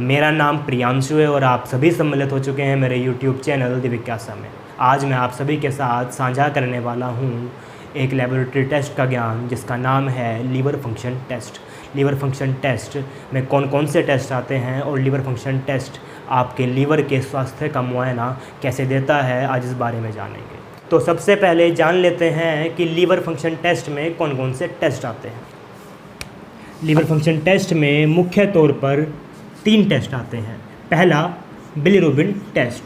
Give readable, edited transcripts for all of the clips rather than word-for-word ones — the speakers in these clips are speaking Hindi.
मेरा नाम प्रियांशु है और आप सभी सम्मिलित हो चुके हैं मेरे यूट्यूब चैनल दिव्यासा में। आज मैं आप सभी के साथ साझा करने वाला हूं एक लेबोरेटरी टेस्ट का ज्ञान जिसका नाम है liver function test. Liver function test में कौन कौन से टेस्ट आते हैं और लीवर फंक्शन टेस्ट आपके लीवर के स्वास्थ्य का मुआयना कैसे देता है, आज इस बारे में जानेंगे। तो सबसे पहले जान लेते हैं कि लीवर फंक्शन टेस्ट में कौन कौन से टेस्ट आते हैं। लीवर फंक्शन टेस्ट में मुख्य तौर पर 3 टेस्ट आते हैं। पहला बिलिरुबिन टेस्ट,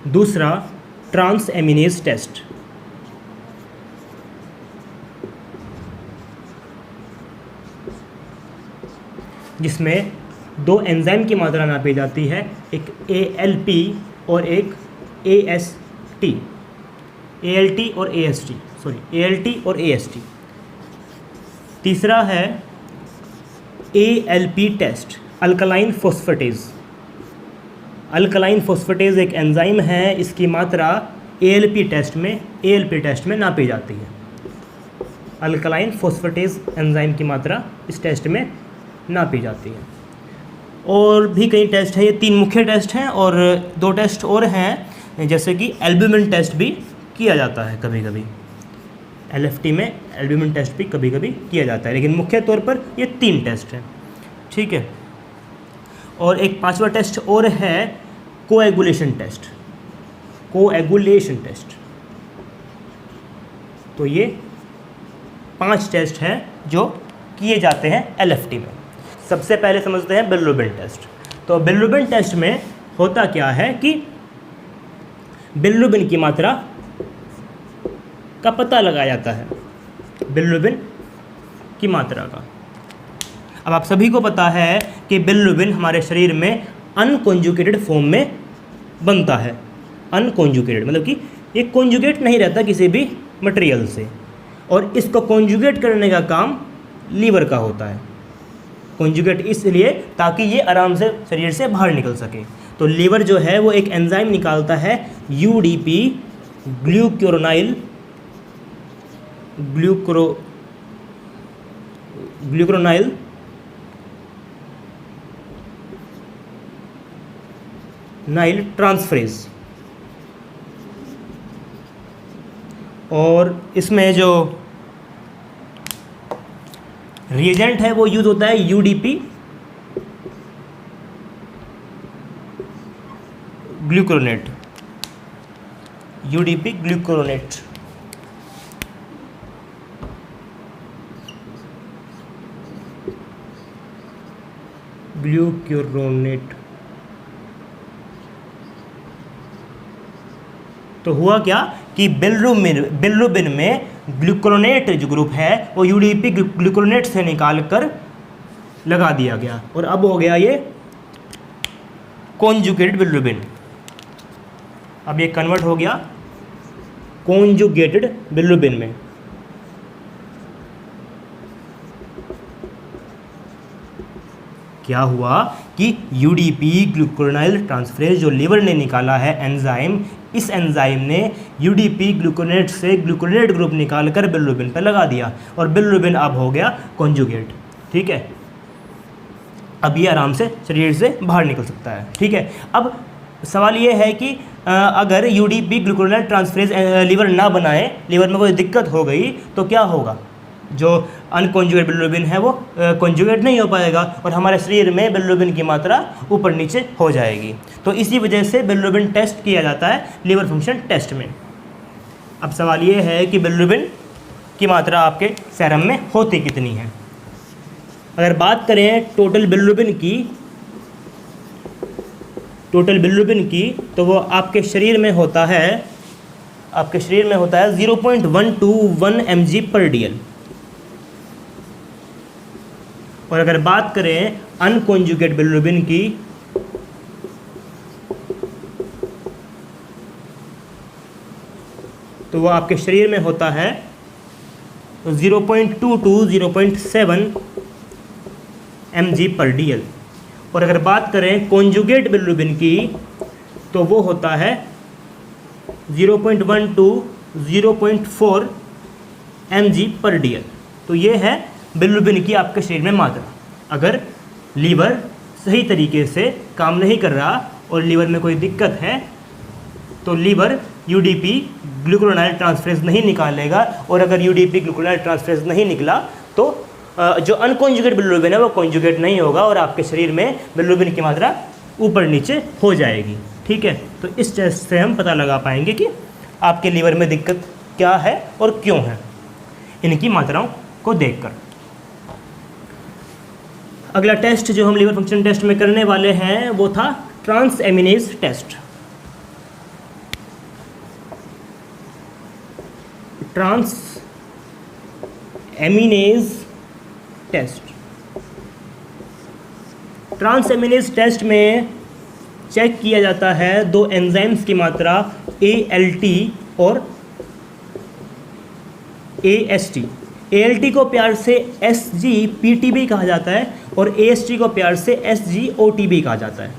दूसरा ट्रांस एमिनेज टेस्ट, जिसमें 2 एंजाइम की मात्रा नापी जाती है, एक ALP और एक AST, ALT और AST। तीसरा है ALP test, alkaline phosphatase. Alkaline phosphatase एक एंजाइम है, इसकी मात्रा ALP टेस्ट में नापी जाती है। अल्कलाइन फोस्फेटेज एंजाइम की मात्रा इस टेस्ट में नापी जाती है। और भी कई टेस्ट हैं, ये 3 मुख्य टेस्ट हैं और 2 टेस्ट और हैं, जैसे कि एल्ब्यूमिन टेस्ट भी किया जाता है कभी कभी। LFT में एल्ब्यूमिन टेस्ट भी कभी कभी किया जाता है, लेकिन मुख्य तौर पर ये 3 टेस्ट हैं, ठीक है। और एक 5वां टेस्ट और है कोएगुलेशन टेस्ट। तो ये 5 टेस्ट हैं जो किए जाते हैं LFT में। सबसे पहले समझते हैं बिलिरुबिन टेस्ट। तो बिलिरुबिन टेस्ट में होता क्या है कि बिलिरुबिन की मात्रा का पता लगाया जाता है, बिलिरुबिन की मात्रा का। अब आप सभी को पता है कि बिलिरुबिन हमारे शरीर में अनकॉन्जुगेटेड फॉर्म में बनता है। अनकॉन्जुगेटेड मतलब कि ये कॉन्जुगेट नहीं रहता किसी भी मटेरियल से, और इसको कॉन्जुगेट करने का काम लीवर का होता है। कॉन्जुगेट इसलिए ताकि ये आराम से शरीर से बाहर निकल सके। तो लीवर जो है वो एक एंजाइम निकालता है UDP, ग्लूकुरोनाइल ट्रांसफरेज। और इसमें जो रिएजेंट है वो यूज होता है UDP ग्लूकुरोनेट। तो हुआ क्या कि बिलिरुबिन में ग्लूकुरोनेट जो ग्रुप है वो UDP ग्लूकुरोनेट से निकाल कर लगा दिया गया, और अब हो गया ये कॉन्जुगेटेड बिलिरुबिन। अब ये कन्वर्ट हो गया कॉन्जुगेटेड बिलिरुबिन में। क्या हुआ कि UDP ग्लूकुरोनाइल ट्रांसफरेज जो लीवर ने निकाला है एंजाइम, इस एंजाइम ने UDP ग्लूकोनेट से ग्लूकोनेट ग्रुप निकाल कर बिलिरुबिन पर लगा दिया, और बिलिरुबिन अब हो गया कॉन्जुगेट, ठीक है। अब ये आराम से शरीर से बाहर निकल सकता है, ठीक है। अब सवाल ये है कि अगर UDP ग्लूकोनाइल ट्रांसफरेज लीवर ना बनाए, लीवर में कोई दिक्कत हो गई तो क्या होगा? जो अनकॉन्जुगेट बिलिरुबिन है वो कॉन्जुगेट नहीं हो पाएगा और हमारे शरीर में बिलिरुबिन की मात्रा ऊपर नीचे हो जाएगी। तो इसी वजह से बिलिरुबिन टेस्ट किया जाता है लीवर फंक्शन टेस्ट में। अब सवाल ये है कि बिलिरुबिन की मात्रा आपके सेरम में होती कितनी है। अगर बात करें टोटल बिलिरुबिन की तो वो आपके शरीर में होता है 0.121 mg/dl। और अगर बात करें अनकॉन्जुगेट बिलिरुबिन की तो वो आपके शरीर में होता है 0.22-0.7 mg/dl। और अगर बात करें कॉन्जुगेट बिलिरुबिन की तो वो होता है 0.12 0.4 mg/dl। तो ये है बिलिरुबिन की आपके शरीर में मात्रा। अगर लीवर सही तरीके से काम नहीं कर रहा और लीवर में कोई दिक्कत है तो लीवर यूडीपी ग्लूकुरोनाइल ट्रांसफरेज नहीं निकालेगा, और अगर यूडीपी ग्लूकुरोनाइल ट्रांसफरेज नहीं निकला तो जो अनकॉन्जुगेट बिलिरुबिन है वो कॉन्जुगेट नहीं होगा और आपके शरीर में बिलिरुबिन की मात्रा ऊपर नीचे हो जाएगी। ठीक है, तो इस टेस्ट से हम पता लगा पाएंगे कि आपके लीवर में दिक्कत क्या है और क्यों है, इनकी मात्राओं को देखकर। अगला टेस्ट जो हम लीवर फंक्शन टेस्ट में करने वाले हैं वो था transaminase test. Transaminase test. Transaminase test में चेक किया जाता है दो एंजाइम्स की मात्रा ALT और AST। ALT को प्यार से SGPTB कहा जाता है और AST को प्यार से SGOTB कहा जाता है।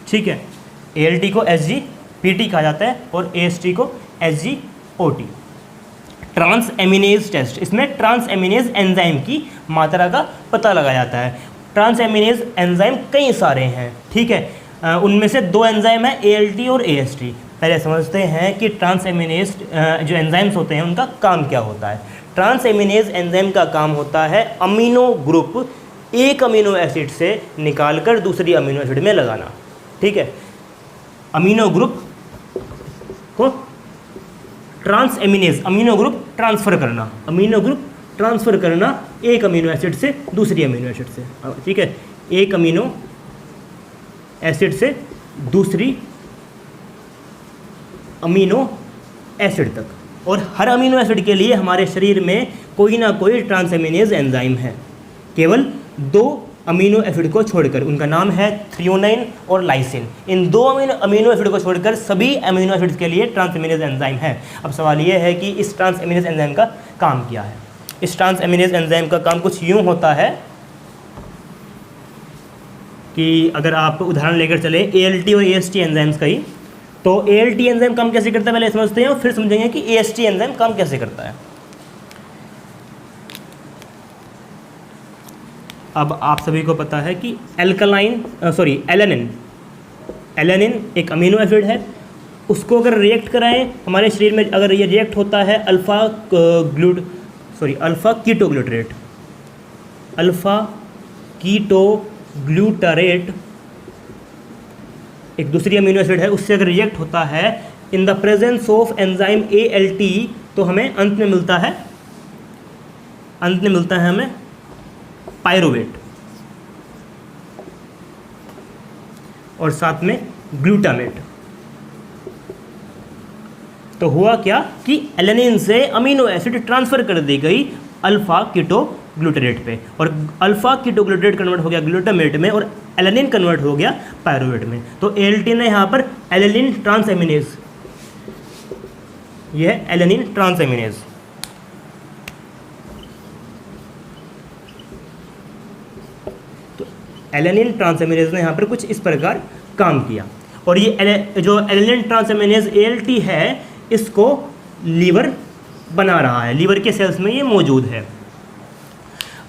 ठीक है, ALT को SGPT कहा जाता है और AST को SGOT। ट्रांस एमिनेज टेस्ट, इसमें ट्रांस एमिनेज एंजाइम की मात्रा का पता लगाया जाता है। ट्रांस एमिनेज एंजाइम कई सारे हैं। ठीक है, उनमें से दो एंजाइम है ALT और AST। पहले समझते हैं कि ट्रांस एमिनेज जो एंजाइम्स होते हैं उनका काम क्या होता है। ट्रांस एमिनेज एंजाइम का काम होता है अमीनो ग्रुप एक अमीनो एसिड से निकालकर दूसरी अमीनो एसिड में लगाना। ठीक है, अमीनो ग्रुप को ट्रांस एमिनेज अमीनो ग्रुप ट्रांसफ़र करना, अमीनो ग्रुप ट्रांसफ़र करना एक अमीनो एसिड से दूसरी अमीनो एसिड से। ठीक है, एक अमीनो एसिड से दूसरी अमीनो एसिड तक, और हर अमीनो एसिड के लिए हमारे शरीर में कोई ना कोई ट्रांस एमिनेज एंजाइम है, केवल दो अमीनो एसिड को छोड़कर। उनका नाम है थ्रियोनाइन और लाइसिन। इन दो अमीनो एसिड को छोड़कर सभी अमीनो एसिड्स के लिए ट्रांस एमिनेज एंजाइम है। अब सवाल ये है कि इस ट्रांस एमिनेज एंजाइम का काम क्या है। इस ट्रांस एमिनेज एंजाइम का काम कुछ यूँ होता है कि अगर आप उदाहरण लेकर चले ALT और AST एंजाइम्स का ही, तो ALT एंजाइम काम कैसे करता है पहले समझते हैं और फिर समझेंगे कि AST एंजाइम काम कैसे करता है। अब आप सभी को पता है कि एलेनिन एक अमीनो एसिड है। उसको अगर रिएक्ट कराएं हमारे शरीर में, अगर ये रिएक्ट होता है अल्फ़ा कीटोग्लूटारेट एक दूसरी अमीनो एसिड है, उससे अगर रिएक्ट होता है in the presence of enzyme ALT, तो हमें अंत में मिलता है हमें पायरुवेट और साथ में ग्लूटामेट। तो हुआ क्या कि एलेनिन से अमीनो एसिड ट्रांसफर कर दी गई अल्फा कीटोग्लूटारेट पे, और अल्फा कीटोग्लूटारेट कन्वर्ट हो गया ग्लूटामेट में और एलेनिन कन्वर्ट हो गया पायरुवेट में। तो ALT ने यहाँ पर एलेनिन ट्रांस एमिनेज, यह है एलेनिन ट्रांस एमिनेज। एलेनिन ट्रांसएमिनेज ने यहाँ पर कुछ इस प्रकार काम किया, और ये जो एलेनिन ट्रांसएमिनेज ALT है इसको लीवर बना रहा है, लीवर के सेल्स में ये मौजूद है।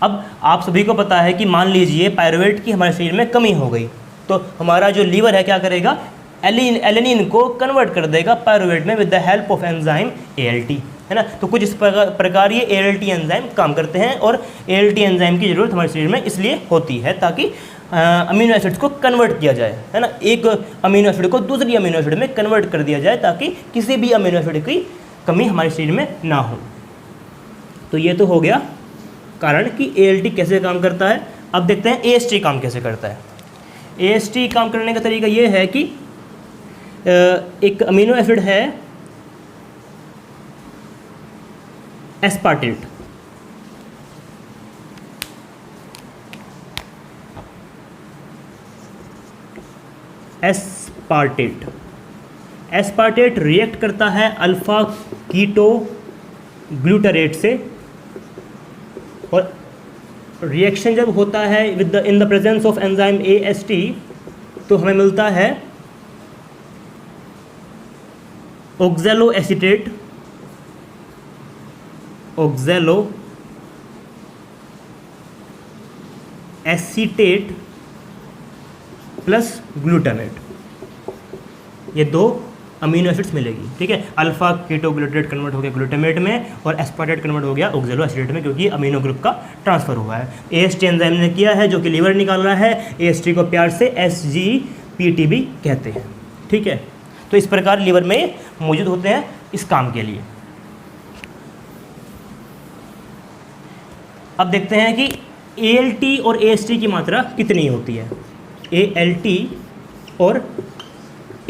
अब आप सभी को पता है कि मान लीजिए पायरुवेट की हमारे शरीर में कमी हो गई, तो हमारा जो लीवर है क्या करेगा, एलेनिन को कन्वर्ट कर देगा पायरुवेट में with the help of enzyme ALT, है ना। तो कुछ इस प्रकार ये ALT एंजाइम काम करते हैं, और ALT एंजाइम की ज़रूरत हमारे शरीर में इसलिए होती है ताकि अमीनो एसिड्स को कन्वर्ट किया जाए, है ना। एक अमीनो एसिड को दूसरी अमीनो एसिड में कन्वर्ट कर दिया जाए ताकि किसी भी अमीनो एसिड की कमी हमारे शरीर में ना हो। तो ये तो हो गया कारण कि ALT कैसे काम करता है। अब देखते हैं AST काम कैसे करता है। AST काम करने का तरीका ये है कि एक अमीनो एसिड है एस्पार्टेट, एस्पार्टेट रिएक्ट करता है अल्फा कीटोग्लूटारेट से, और रिएक्शन जब होता है in the presence of enzyme AST तो हमें मिलता है oxalo acetate, oxalo acetate plus glutamate, ये 2 अमीनो एसिड्स मिलेगी, ठीक है। अल्फा कीटोग्लूटामेट कन्वर्ट हो गया ग्लूटामेट में और एस्पार्टेट कन्वर्ट हो गया ऑक्सैलो एसीटेट में, क्योंकि अमीनो ग्रुप का ट्रांसफर हुआ है। AST एंजाइम ने किया है जो कि लीवर निकाल रहा है। AST को प्यार से SGPT भी कहते हैं, ठीक है। तो इस प्रकार लीवर में मौजूद होते हैं इस काम के लिए। अब देखते हैं कि ALT और AST की मात्रा कितनी होती है। ALT और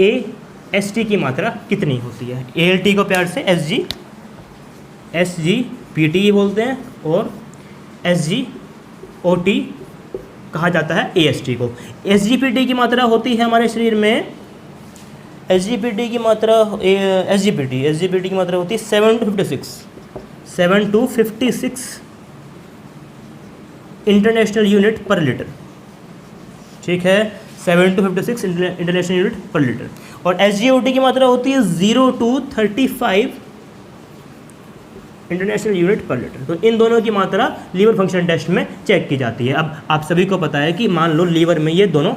AST की मात्रा कितनी होती है। ALT को प्यार से SGPT बोलते हैं और SGOT कहा जाता है AST को। SGPT की मात्रा होती है हमारे शरीर में, SGPT की मात्रा SGPT की मात्रा होती है 7 to 56 इंटरनेशनल यूनिट पर लीटर, ठीक है। 7 to 56 इंटरनेशनल यूनिट पर लीटर। और SGOT की मात्रा होती है 0 to 35 इंटरनेशनल यूनिट पर लीटर। तो इन दोनों की मात्रा लीवर फंक्शन टेस्ट में चेक की जाती है। अब आप सभी को पता है कि मान लो लीवर में ये दोनों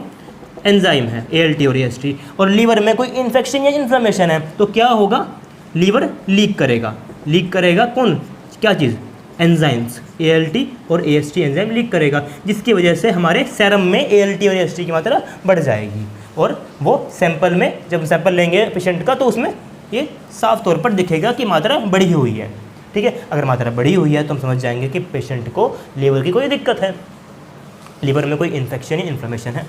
एंजाइम है ALT और AST, और लीवर में कोई इन्फेक्शन या इन्फ्लेमेशन है तो क्या होगा, लीवर लीक करेगा कौन, क्या चीज़, एंजाइम्स, ALT और AST एंजाइम लीक करेगा, जिसकी वजह से हमारे सेरम में ALT और AST की मात्रा बढ़ जाएगी। और वो सैंपल में, जब सैंपल लेंगे पेशेंट का, तो उसमें ये साफ तौर पर दिखेगा कि मात्रा बढ़ी हुई है, ठीक है। अगर मात्रा बढ़ी हुई है तो हम समझ जाएंगे कि पेशेंट को लीवर की कोई दिक्कत है, लीवर में कोई इन्फेक्शन या इन्फ्लेमेशन है।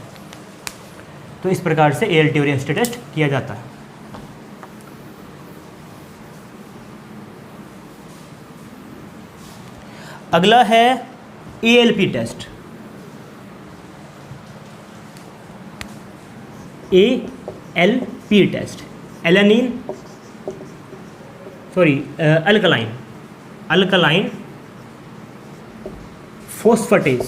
तो इस प्रकार से ALT और AST टेस्ट किया जाता है। अगला है ALP test. ALP test, alkaline phosphatase.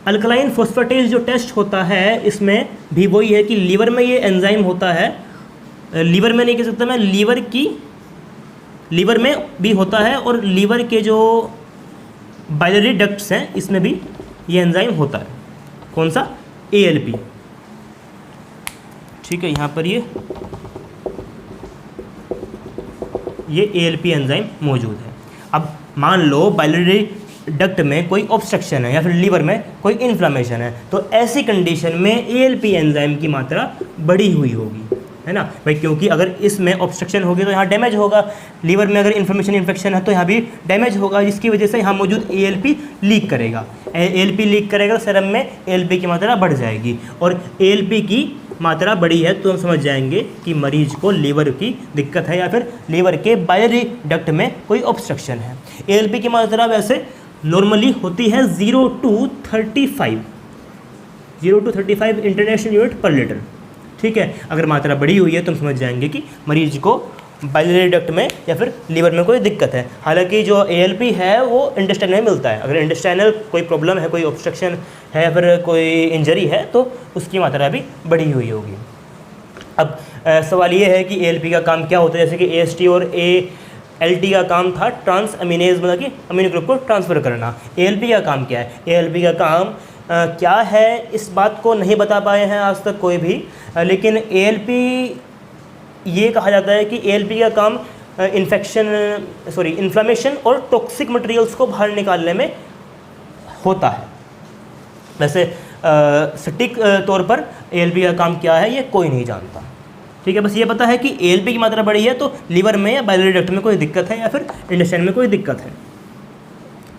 Alkaline phosphatase जो टेस्ट होता है, इसमें भी वही है कि लीवर में ये एंजाइम होता है, लीवर में नहीं कह सकता मैं, लीवर में भी होता है, और लीवर के जो बाइलरी डक्ट्स हैं इसमें भी ये एंजाइम होता है। कौन सा, ALP, ठीक है। यहाँ पर ये ALP एंजाइम मौजूद है। अब मान लो बाइलरी डक्ट में कोई ऑब्स्ट्रक्शन है या फिर लीवर में कोई इन्फ्लेमेशन है, तो ऐसी कंडीशन में ALP एंजाइम की मात्रा बढ़ी हुई होगी, है ना भाई, क्योंकि अगर इसमें ऑब्स्ट्रक्शन होगी तो यहाँ डैमेज होगा, लीवर में अगर इन्फेक्शन है तो यहाँ भी डैमेज होगा, जिसकी वजह से यहाँ मौजूद ALP लीक करेगा। ALP लीक करेगा, सेरम में ALP की मात्रा बढ़ जाएगी, और ALP की मात्रा बढ़ी है तो हम समझ जाएंगे कि मरीज को लीवर की दिक्कत है या फिर लीवर के बाइलरी डक्ट में कोई ऑब्स्ट्रक्शन है। ALP की मात्रा वैसे नॉर्मली होती है 0 to 35 इंटरनेशनल यूनिट पर लीटर, ठीक है। अगर मात्रा बढ़ी हुई है तो हम समझ जाएंगे कि मरीज को बाइलरी डक्ट में या फिर लीवर में कोई दिक्कत है। हालांकि जो ALP है वो इंटेस्टाइन में मिलता है, अगर इंटेस्टाइनल कोई प्रॉब्लम है, कोई ऑब्स्ट्रक्शन है या फिर कोई इंजरी है तो उसकी मात्रा भी बढ़ी हुई होगी। अब सवाल ये है कि ALP का काम क्या होता है, जैसे कि AST और ALT का काम था ट्रांस अमीनेज, मतलब कि अमीनो ग्रुप को ट्रांसफ़र करना। ALP का काम क्या है, ALP का काम क्या है, इस बात को नहीं बता पाए हैं आज तक कोई भी, लेकिन ALP ये कहा जाता है कि ALP का काम इन्फ्लेमेशन और टॉक्सिक मटेरियल्स को बाहर निकालने में होता है। वैसे सटीक तौर पर ALP का काम क्या है ये कोई नहीं जानता, ठीक है। बस ये पता है कि ALP की मात्रा बढ़ी है तो लीवर में या बाइलरी डक्ट में कोई दिक्कत है या फिर इंटेस्टाइन में कोई दिक्कत है।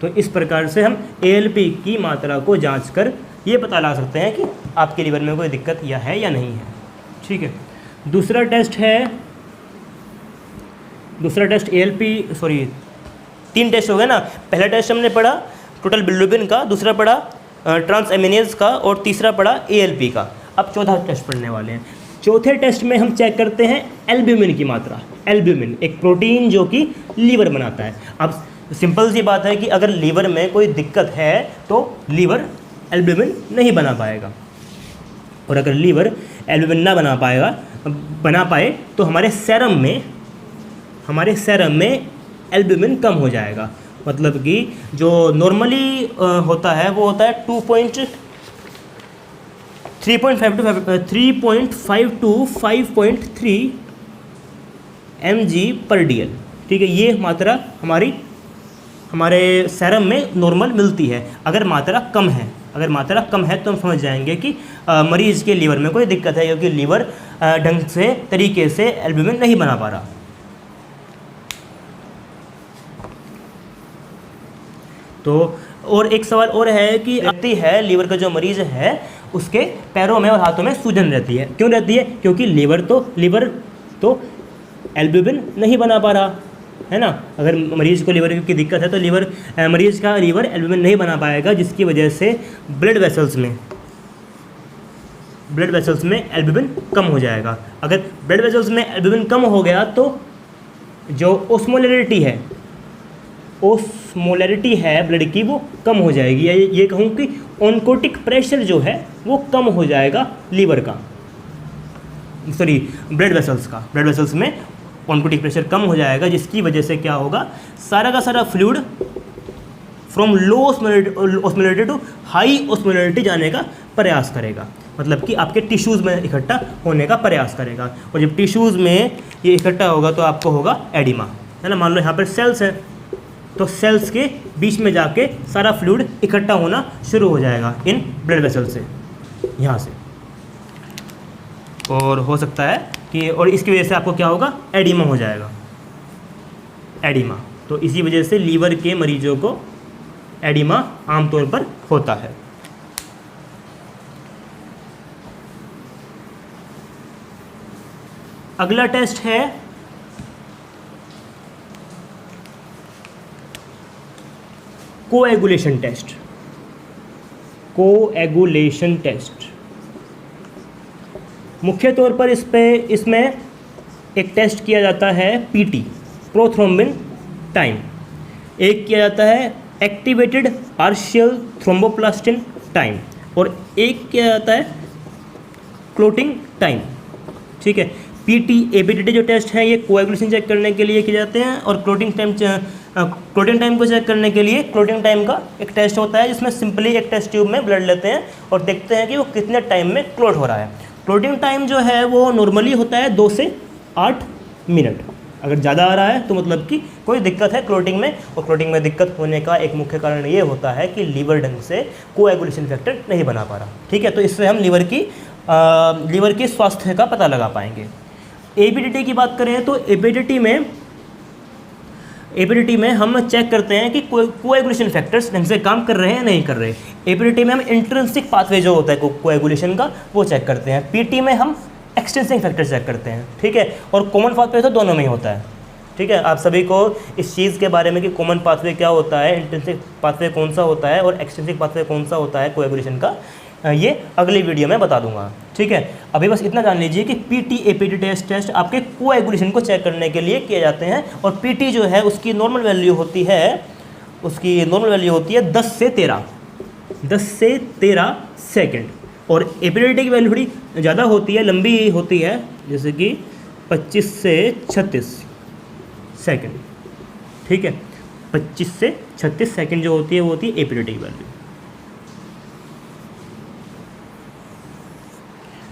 तो इस प्रकार से हम ALP की मात्रा को जांच कर ये पता लगा सकते हैं कि आपके लीवर में कोई दिक्कत है या नहीं है, ठीक है। दूसरा टेस्ट ALP, 3 टेस्ट हो गए ना। पहला टेस्ट हमने पढ़ा टोटल बिलिरुबिन का, दूसरा पढ़ा ट्रांस एमिनेज का, और तीसरा पढ़ा ALP का। अब चौथा टेस्ट पढ़ने वाले हैं। चौथे टेस्ट में हम चेक करते हैं एल्ब्यूमिन की मात्रा। एल्ब्यूमिन एक प्रोटीन जो कि लीवर बनाता है। अब सिंपल सी बात है कि अगर लीवर में कोई दिक्कत है तो लीवर एल्ब्यूमिन नहीं बना पाएगा, और अगर लीवर एल्ब्यूमिन ना बना पाए तो हमारे सेरम में एल्ब्यूमिन कम हो जाएगा। मतलब कि जो नॉर्मली होता है वो होता है 3.5 टू 5.3 mg/dl। ठीक है, ये मात्रा हमारे सेरम में नॉर्मल मिलती है। अगर मात्रा कम है तो हम समझ जाएंगे कि मरीज़ के लीवर में कोई दिक्कत है, क्योंकि लीवर ढंग से तरीके से एल्ब्यूमिन नहीं बना पा रहा। तो और एक सवाल और है कि रहती है लीवर का जो मरीज़ है उसके पैरों में और हाथों में सूजन रहती है। क्यों रहती है? क्योंकि लीवर तो एल्ब्यूमिन नहीं बना पा रहा है ना। अगर मरीज़ को लीवर की दिक्कत है तो मरीज़ का लीवर एल्ब्यूमिन नहीं बना पाएगा, जिसकी वजह से ब्लड वेसल्स में एल्ब्यूमिन कम हो जाएगा। अगर ब्लड वेसल्स में एल्ब्यूमिन कम हो गया तो जो ओस्मोलैरिटी है ब्लड की वो कम हो जाएगी। ये कहूँ कि ऑनकोटिक प्रेशर जो है वो कम हो जाएगा ब्लड वेसल्स में ऑनकोटिक प्रेशर कम हो जाएगा, जिसकी वजह से क्या होगा, सारा का सारा fluid from low osmolarity to high osmolarity जाने का प्रयास करेगा। मतलब कि आपके टिश्यूज़ में इकट्ठा होने का प्रयास करेगा, और जब टिश्यूज़ में ये इकट्ठा होगा तो आपको होगा एडिमा, है ना। मान लो यहाँ पर सेल्स है तो सेल्स के बीच में जाके सारा फ्लूइड इकट्ठा होना शुरू हो जाएगा इन ब्लड वेसल से, यहाँ से। और हो सकता है कि और इसकी वजह से आपको क्या होगा, एडिमा हो जाएगा, एडिमा। तो इसी वजह से लीवर के मरीजों को एडिमा आमतौर पर होता है। अगला टेस्ट है कोएगुलेशन टेस्ट। मुख्य तौर पर इसमें एक टेस्ट किया जाता है पीटी, प्रोथ्रोम्बिन टाइम। एक किया जाता है एक्टिवेटेड पार्शियल थ्रोम्बोप्लास्टिन टाइम, और एक किया जाता है क्लोटिंग टाइम। ठीक है, पीटी एबीटीटी जो टेस्ट है ये कोएगुलेशन चेक करने के लिए किए जाते हैं, और क्लोटिंग टाइम को चेक करने के लिए क्लोटिंग टाइम का एक टेस्ट होता है, जिसमें सिंपली एक टेस्ट ट्यूब में ब्लड लेते हैं और देखते हैं कि वो कितने टाइम में क्लोट हो रहा है। क्लोटिंग टाइम जो है वो नॉर्मली होता है 2 से 8 मिनट। अगर ज़्यादा आ रहा है तो मतलब कि कोई दिक्कत है क्लोटिंग में, और क्लोटिंग में दिक्कत होने का एक मुख्य कारण ये होता है कि लीवर ढंग से कोएगुलेशन फैक्टर नहीं बना पा रहा। ठीक है, तो इससे हम लीवर की स्वास्थ्य का पता लगा पाएंगे। एबीटीटी की बात करें तो एबीटीटी में हम चेक करते हैं कि कोएगुलेशन फैक्टर्स ढंग से काम कर रहे हैं या नहीं कर रहे। एबीटीटी में हम इंट्रिंसिक पाथवे जो होता है कोएगुलेशन का वो चेक करते हैं। पीटी में हम एक्सटेंसिंग फैक्टर चेक करते हैं। ठीक है, और कॉमन पाथवे तो दोनों में ही होता है। ठीक है, आप सभी को इस चीज़ के बारे में कि कॉमन पाथवे क्या होता है, इंट्रिंसिक पाथवे कौन सा होता है और एक्सटेंसिंग पाथवे कौन सा होता है कोएगुलेशन का, ये अगली वीडियो में बता दूंगा। ठीक है, अभी बस इतना जान लीजिए कि पीटी एपीटी टेस्ट आपके कोएगुलेशन को चेक करने के लिए किए जाते हैं, और पीटी जो है उसकी नॉर्मल वैल्यू होती है 10 से 13 सेकेंड, और एपीटी की वैल्यू थोड़ी ज़्यादा होती है, लंबी होती है, जैसे कि 25 से 36 सेकेंड। ठीक है, 25 से 36 सेकेंड जो होती है वो होती है एपीटी की वैल्यू।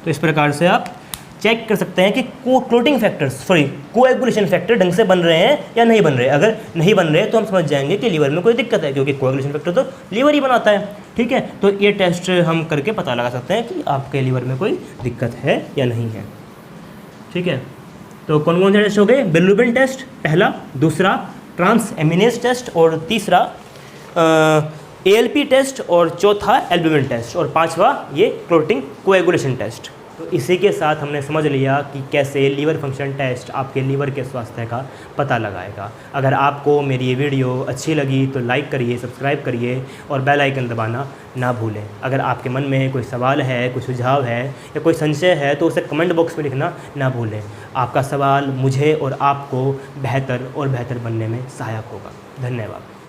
तो इस प्रकार से आप चेक कर सकते हैं कि कोएगुलेशन फैक्टर ढंग से बन रहे हैं या नहीं बन रहे। अगर नहीं बन रहे तो हम समझ जाएंगे कि लीवर में कोई दिक्कत है, क्योंकि कोएगुलेशन फैक्टर तो लीवर ही बनाता है। ठीक है, तो ये टेस्ट हम करके पता लगा सकते हैं कि आपके लीवर में कोई दिक्कत है या नहीं है। ठीक है, तो कौन कौन से टेस्ट हो गए? बिलिरुबिन टेस्ट पहला, दूसरा ट्रांस एमिनेज टेस्ट, और तीसरा ALP टेस्ट, और चौथा एल्ब्यूमिन टेस्ट, और पांचवा ये क्लोटिंग कोएगुलेशन टेस्ट। तो इसी के साथ हमने समझ लिया कि कैसे लीवर फंक्शन टेस्ट आपके लीवर के स्वास्थ्य का पता लगाएगा। अगर आपको मेरी ये वीडियो अच्छी लगी तो लाइक करिए, सब्सक्राइब करिए और बेल आइकन दबाना ना भूलें। अगर आपके मन में कोई सवाल है, कोई सुझाव है या कोई संशय है तो उसे कमेंट बॉक्स में लिखना ना भूलें। आपका सवाल मुझे और आपको बेहतर और बेहतर बनने में सहायक होगा। धन्यवाद।